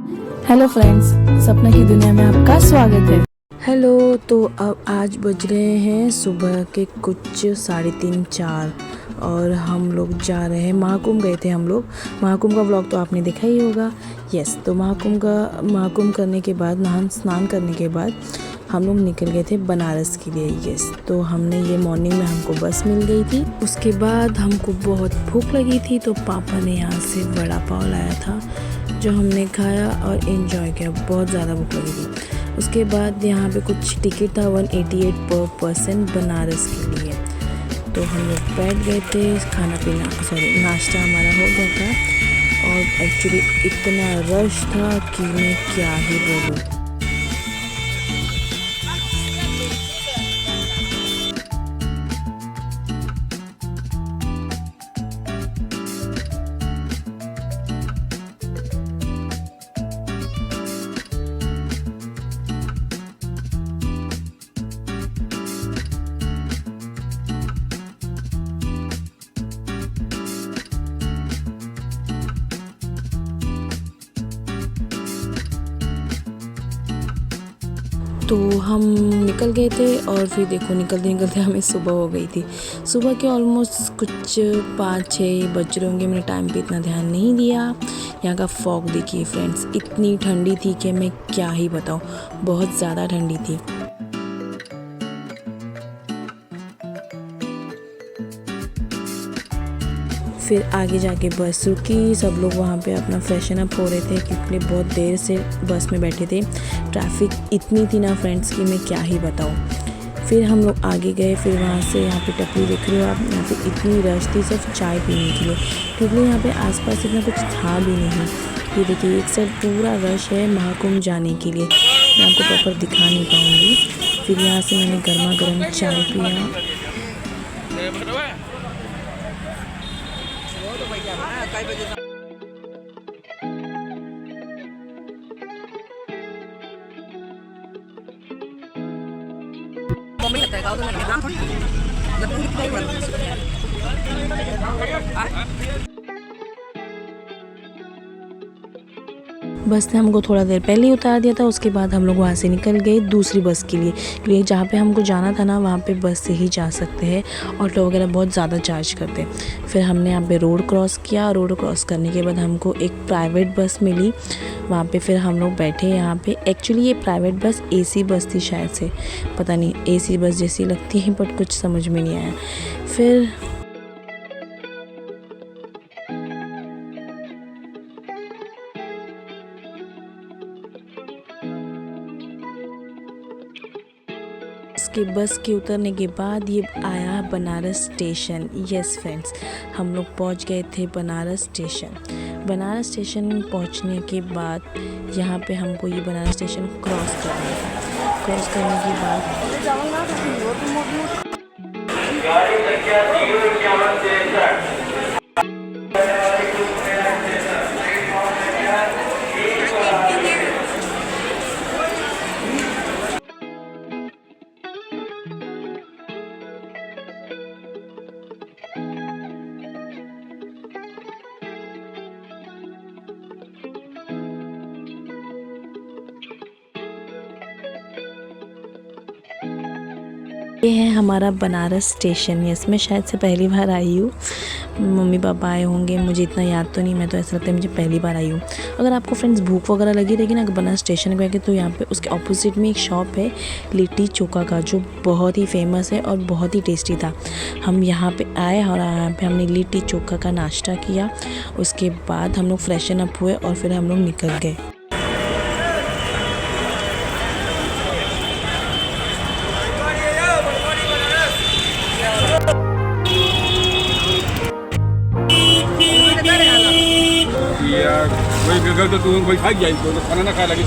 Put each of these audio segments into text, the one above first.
Hello friends, सपना की दुनिया में आपका स्वागत है। हेलो, तो अब आज बज रहे हैं सुबह के कुछ 3:30-4 और हम लोग जा रहे हैं। महाकुंभ गए थे हम लोग। महाकुंभ का व्लॉग तो आपने देखा ही होगा। यस, तो महाकुंभ करने के बाद, नहान स्नान करने के बाद हम लोग निकल गए थे बनारस के लिए। यस, तो हमने ये मॉर्निंग में हमको बस मिल गई थी। उसके बाद हमको बहुत भूख लगी थी, तो पापा ने यहाँ से वड़ा पाव लाया था जो हमने खाया और एंजॉय किया। बहुत ज़्यादा भूख लगी थी। उसके बाद यहाँ पे कुछ टिकट था 188 पर पर्सन बनारस के लिए। तो हम लोग बैठ गए थे। नाश्ता हमारा हो गया था और एक्चुअली इतना रश था कि मैं क्या ही बोलूँ। तो हम निकल गए थे और फिर देखो निकलते निकलते हमें सुबह हो गई थी। सुबह के ऑलमोस्ट कुछ 5-6 बज रहे होंगे। मैंने टाइम पे इतना ध्यान नहीं दिया। यहाँ का फॉग देखिए फ्रेंड्स, इतनी ठंडी थी कि मैं क्या ही बताऊँ, बहुत ज़्यादा ठंडी थी। फिर आगे जाके बस रुकी। सब लोग वहाँ पे अपना फ्रेशन अप हो रहे थे क्योंकि बहुत देर से बस में बैठे थे। ट्रैफिक इतनी थी ना फ्रेंड्स कि मैं क्या ही बताऊँ। फिर हम लोग आगे गए। फिर वहाँ से यहाँ पे टपरी देख रहे हो आप, यहाँ पे इतनी रश थी सिर्फ चाय पीने के लिए, क्योंकि यहाँ पे आसपास इतना कुछ था भी नहीं। ये देखिए एक साइड पूरा रश है महाकुंभ जाने के लिए। मैं आपको प्रॉपर दिखा नहीं पाऊँगी। फिर यहाँ से मैंने गर्मा गर्म चाय पिया। बस ने हमको थोड़ा देर पहले ही उतार दिया था। उसके बाद हम लोग वहाँ से निकल गए दूसरी बस के लिए, क्योंकि जहाँ पे हमको जाना था ना वहाँ पे बस से ही जा सकते हैं। ऑटो वगैरह बहुत ज़्यादा चार्ज करते हैं। फिर हमने यहाँ पे रोड क्रॉस किया। रोड क्रॉस करने के बाद हमको एक प्राइवेट बस मिली। वहाँ पे फिर हम लोग बैठे। यहाँ पे एक्चुअली ये प्राइवेट बस AC बस थी शायद से, पता नहीं, AC बस जैसी लगती है बट कुछ समझ में नहीं आया। फिर इसके बस के उतरने के बाद ये आया बनारस स्टेशन। यस फ्रेंड्स, हम लोग पहुंच गए थे बनारस स्टेशन। बनारस स्टेशन पहुंचने के बाद यहाँ पे हमको ये बनारस स्टेशन क्रॉस करना था। क्रॉस करने के बाद ये है हमारा बनारस स्टेशन। यस, मैं शायद से पहली बार आई हूँ। मम्मी पापा आए होंगे, मुझे इतना याद तो नहीं। मैं तो ऐसा लगता है मुझे पहली बार आई हूँ। अगर आपको फ्रेंड्स भूख वगैरह लगी रहेगी ना बनारस स्टेशन पे आके, तो यहाँ पे उसके ऑपोजिट में एक शॉप है लिट्टी चोखा का, जो बहुत ही फेमस है और बहुत ही टेस्टी था। हम यहाँ पे आए और यहाँ पे हमने लिट्टी चोखा का नाश्ता किया। उसके बाद हम लोग फ्रेशन अप हुए और फिर हम लोग निकल गए। वही गगल तो तू वही खा जाए तो खाना ना खा लगे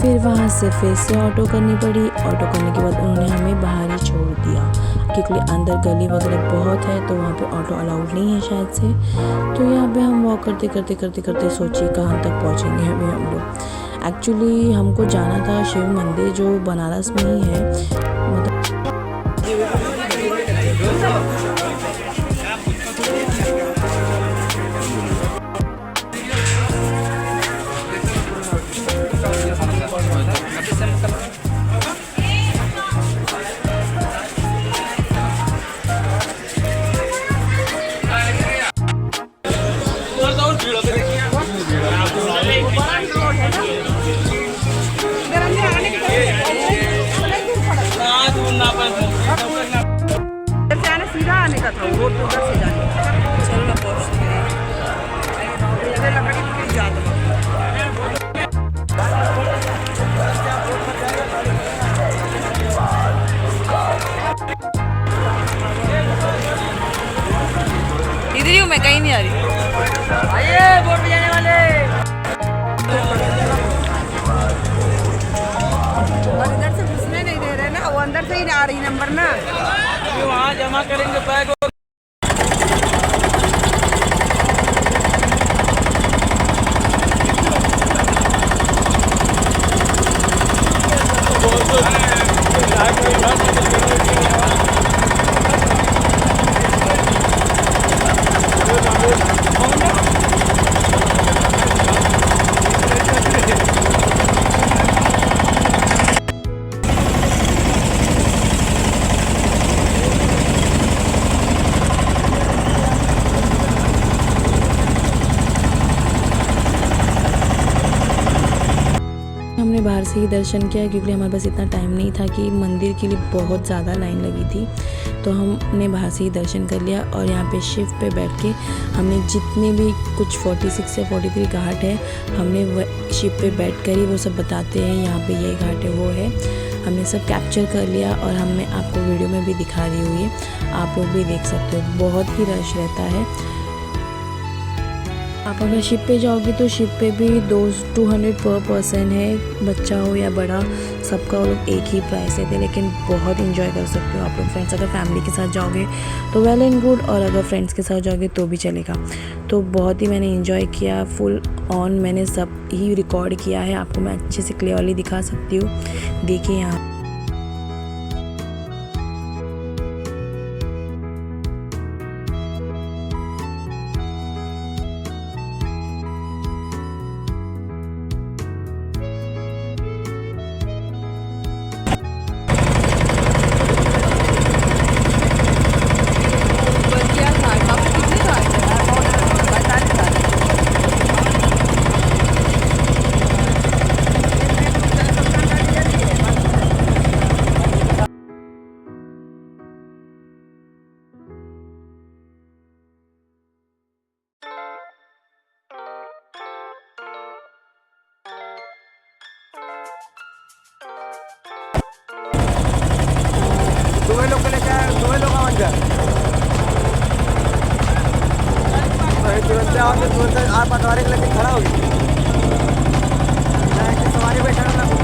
फिर वहाँ से फिर से ऑटो करनी पड़ी। ऑटो करने के बाद उन्होंने हमें बाहर ही छोड़ दिया क्योंकि अंदर गली वगैरह बहुत है तो वहाँ पे ऑटो अलाउड नहीं है शायद से। तो यहाँ पे हम वॉक करते करते करते करते सोचिए कहाँ तक पहुँचेंगे अभी हम लोग। एक्चुअली हमको जाना था शिव मंदिर जो बनारस में ही है। मतलब सीधा आने का था, रोड पे उधर से जाने का। चलो ना पहुंचते हैं। इधर लकड़ी की जात है। इधर ही हूँ मैं, कहीं नहीं आ रही। आइए वोट पे जाने वाले। और इधर से घुसने नहीं दे रहे ना, वो अंदर से ही आ रही नंबर ना। वहाँ जमा करेंगे बैग। हमने बाहर से ही दर्शन किया क्योंकि हमारे पास इतना टाइम नहीं था कि मंदिर के लिए बहुत ज़्यादा लाइन लगी थी। तो हमने बाहर से ही दर्शन कर लिया और यहाँ पे शिप पे बैठ के हमने जितने भी कुछ 46 या 43 घाट है हमने शिप पे बैठ कर ही वो सब बताते हैं, यहाँ पे ये घाट है वो है, हमने सब कैप्चर कर लिया और हमने आपको वीडियो में भी दिखा रही हुई है, आप लोग भी देख सकते हो। बहुत ही रश रहता है। आप अगर शिप पे जाओगे तो शिप पे भी 200 पर पर्सन है, बच्चा हो या बड़ा सबका वो लोग एक ही प्राइस देते, लेकिन बहुत इंजॉय कर सकते हो आप लोग फ्रेंड्स। अगर फैमिली के साथ जाओगे तो वेल एंड गुड, और अगर फ्रेंड्स के साथ जाओगे तो भी चलेगा। तो बहुत ही मैंने इंजॉय किया, फुल ऑन मैंने सब ही रिकॉर्ड किया है, आपको मैं अच्छे से क्लियरली दिखा सकती हूँ। देखिए यहाँ तुम्हें लोग तुरंत आओगे, तुरंत आप पटवारी के लेके खड़ा होगी। सवारी बैठा ना कुछ।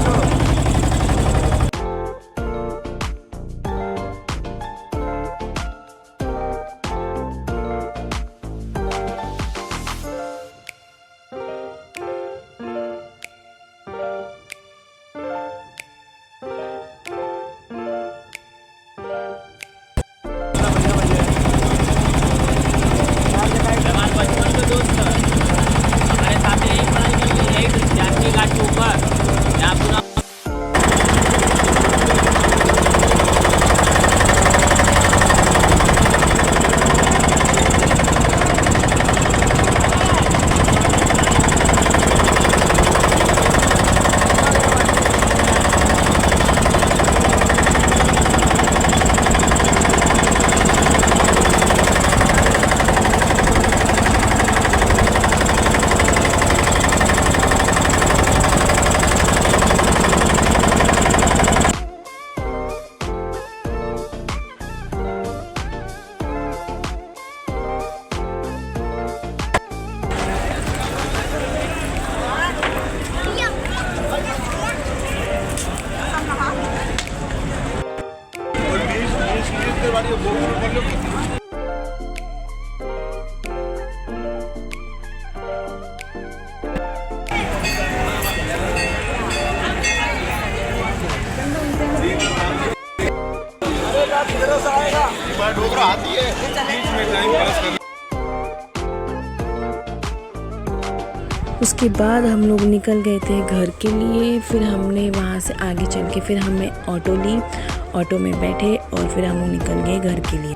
उसके बाद हम लोग निकल गए थे घर के लिए। फिर हमने वहाँ से आगे चल के फिर हमें ऑटो ली, ऑटो में बैठे और फिर हम लोग निकल गए घर के लिए।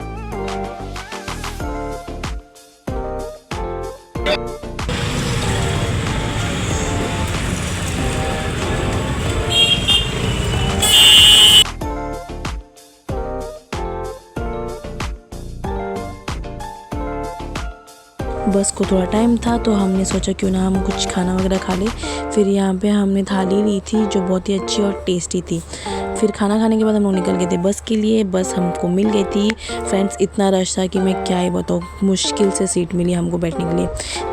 बस को थोड़ा टाइम था तो हमने सोचा क्यों ना हम कुछ खाना वगैरह खा ले। फिर यहाँ पे हमने थाली ली थी जो बहुत ही अच्छी और टेस्टी थी। फिर खाना खाने के बाद हम लोग निकल गए थे बस के लिए। बस हमको मिल गई थी फ्रेंड्स, इतना रश था कि मैं क्या ही बताऊँ, मुश्किल से सीट मिली हमको बैठने के लिए।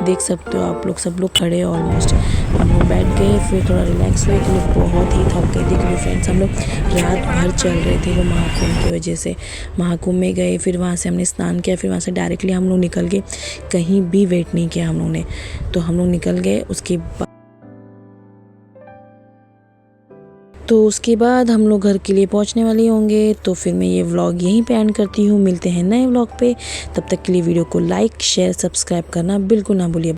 देख सकते हो आप लोग, सब लोग खड़े ऑलमोस्ट। हम लोग बैठ गए, फिर थोड़ा रिलैक्स हुए कि लोग बहुत ही थक गए थे क्योंकि फ्रेंड्स हम लोग रात भर चल रहे थे वो महाकुंभ की वजह से। महाकुंभ में गए, फिर वहाँ से हमने स्नान किया, फिर वहाँ से डायरेक्टली हम लोग निकल गए, कहीं भी वेट नहीं किया हम लोगों ने, तो हम लोग निकल गए। उसके बाद हम लोग घर के लिए पहुंचने वाले होंगे। तो फिर मैं ये व्लॉग यहीं पे एंड करती हूँ। मिलते हैं नए व्लॉग पे, तब तक के लिए वीडियो को लाइक शेयर सब्सक्राइब करना बिल्कुल ना भूलिए।